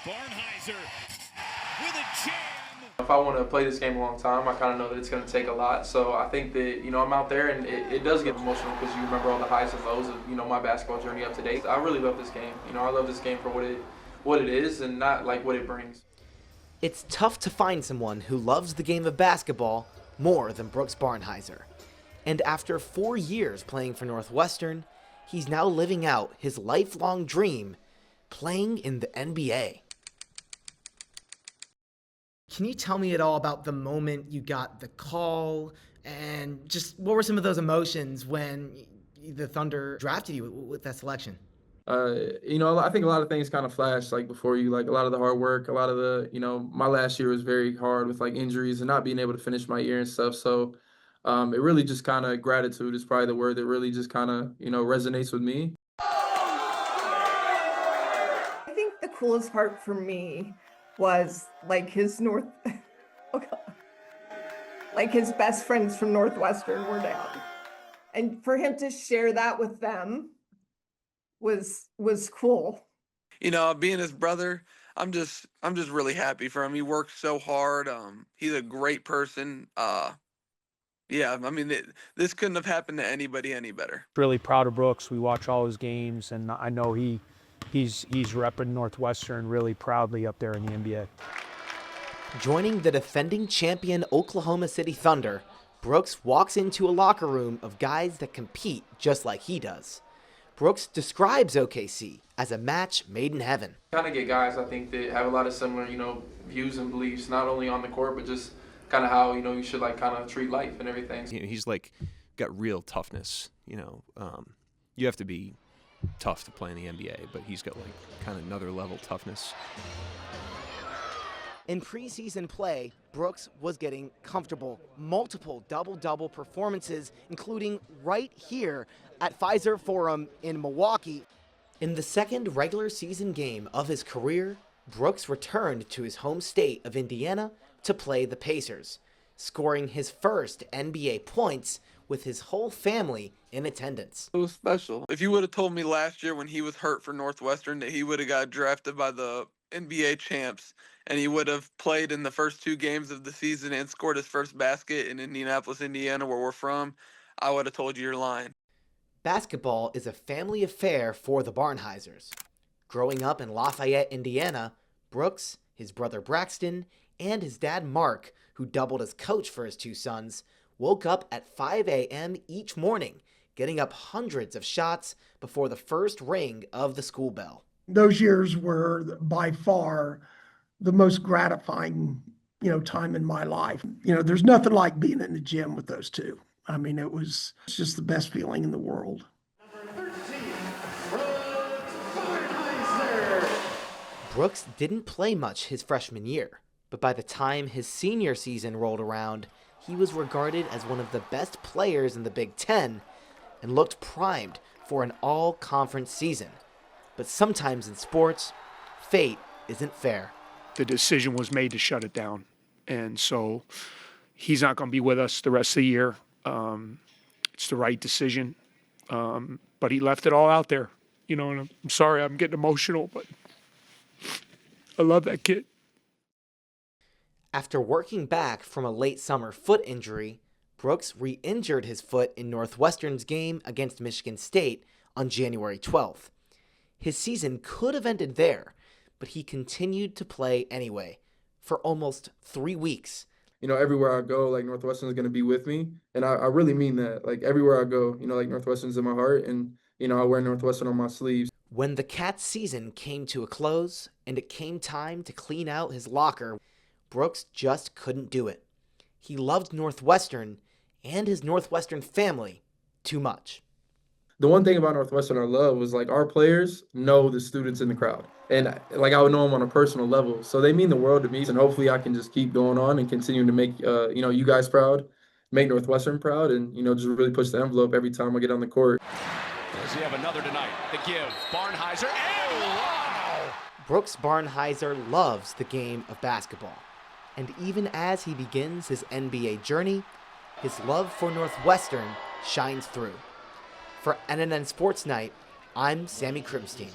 Barnhizer with a jam. If I want to play this game a long time, I kind of know that it's going to take a lot. So I think that, I'm out there and it does get emotional because you remember all the highs and lows of, my basketball journey up to date. I really love this game. I love this game for what it is and not like what it brings. It's tough to find someone who loves the game of basketball more than Brooks Barnhizer. And after 4 years playing for Northwestern, he's now living out his lifelong dream, playing in the NBA. Can you tell me at all about the moment you got the call and just what were some of those emotions when the Thunder drafted you with that selection? I think a lot of things kind of flashed like before you, like a lot of the hard work, a lot of the, my last year was very hard with like injuries and not being able to finish my year and stuff. So it really just kind of gratitude is probably the word that really just kind of, resonates with me. I think the coolest part for me was like his like his best friends from Northwestern were down. And for him to share that with them was cool. Being his brother, I'm just really happy for him. He worked so hard. He's a great person. This couldn't have happened to anybody any better. Really proud of Brooks. We watch all his games, and I know he's repping Northwestern really proudly up there in the NBA. Joining the defending champion Oklahoma City Thunder, Brooks walks into a locker room of guys that compete just like he does. Brooks describes OKC as a match made in heaven. Kind of get guys, I think, that have a lot of similar, views and beliefs, not only on the court, but just kind of how, you should like kind of treat life and everything. He's like got real toughness, you have to be tough to play in the NBA, but he's got like kind of another level toughness. In preseason play, Brooks was getting comfortable. Multiple double-double performances, including right here at Pfizer Forum in Milwaukee. In the second regular season game of his career, Brooks returned to his home state of Indiana to play the Pacers, scoring his first NBA points with his whole family in attendance. It was special. If you would have told me last year when he was hurt for Northwestern that he would have got drafted by the NBA champs and he would have played in the first 2 games of the season and scored his first basket in Indianapolis, Indiana, where we're from, I would have told you you're lying. Basketball is a family affair for the Barnhizers. Growing up in Lafayette, Indiana, Brooks, his brother Braxton, and his dad Mark, who doubled as coach for his 2 sons, woke up at 5 a.m. each morning, getting up hundreds of shots before the first ring of the school bell. Those years were by far the most gratifying, time in my life. There's nothing like being in the gym with those two. I mean, it's just the best feeling in the world. Brooks didn't play much his freshman year, but by the time his senior season rolled around, he was regarded as one of the best players in the Big Ten and looked primed for an all-conference season. But sometimes in sports, fate isn't fair. The decision was made to shut it down, and so he's not going to be with us the rest of the year. It's the right decision, but he left it all out there. And I'm sorry I'm getting emotional, but I love that kid. After working back from a late summer foot injury, Brooks re-injured his foot in Northwestern's game against Michigan State on January 12th. His season could have ended there, but he continued to play anyway for almost 3 weeks. Everywhere I go, like Northwestern is going to be with me. And I really mean that. Like everywhere I go, like Northwestern's in my heart and, I wear Northwestern on my sleeves. When the Cats' season came to a close and it came time to clean out his locker, Brooks just couldn't do it. He loved Northwestern and his Northwestern family too much. The one thing about Northwestern I love was like our players know the students in the crowd. And like I would know them on a personal level. So they mean the world to me. And hopefully I can just keep going on and continue to make, you guys proud, make Northwestern proud, and, just really push the envelope every time I get on the court. Does he have another tonight? The give. Barnhizer. Oh, wow! Brooks Barnhizer loves the game of basketball. And even as he begins his NBA journey, his love for Northwestern shines through. For NNN Sports Night, I'm Sammy Krimstein.